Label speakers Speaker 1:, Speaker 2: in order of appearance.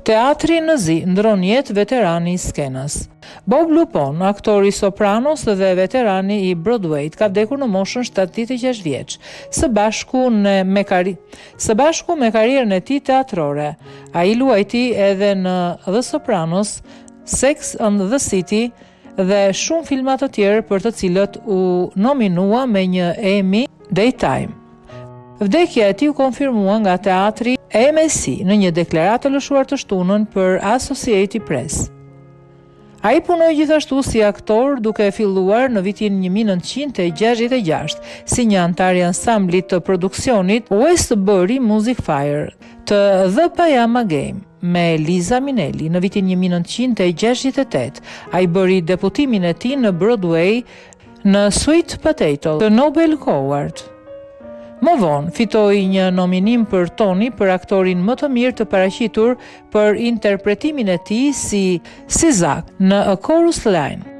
Speaker 1: Teatri në zi ndron jetë veterani i skenës. Bob Lupon, aktori Sopranos dhe veterani i Broadway, ka vdekur në moshën 76 vjeç, së bashku me karrierën e tij teatrore. Ai luajti edhe në The Sopranos, Sex and the City dhe shumë filma të tjerë për të cilët u nominua me një Emmy Daytime. Vdekja e tij u konfirmua nga teatri AMC në një deklaratë të lëshuar të shtunën për Associated Press. Ai punoi gjithashtu si aktor, duke filluar në vitin 1966 si një antar i ansamblit të produksionit Westbury Music Fire të The Pajama Game me Liza Minnelli në vitin 1968. Ai bëri deputimin e tij në Broadway në Sweet Potato të Nobel Howard. Më vonë, fitoi një nominim për Tony për aktorin më të mirë të paraqitur për interpretimin e tij si Zack në A Chorus Line.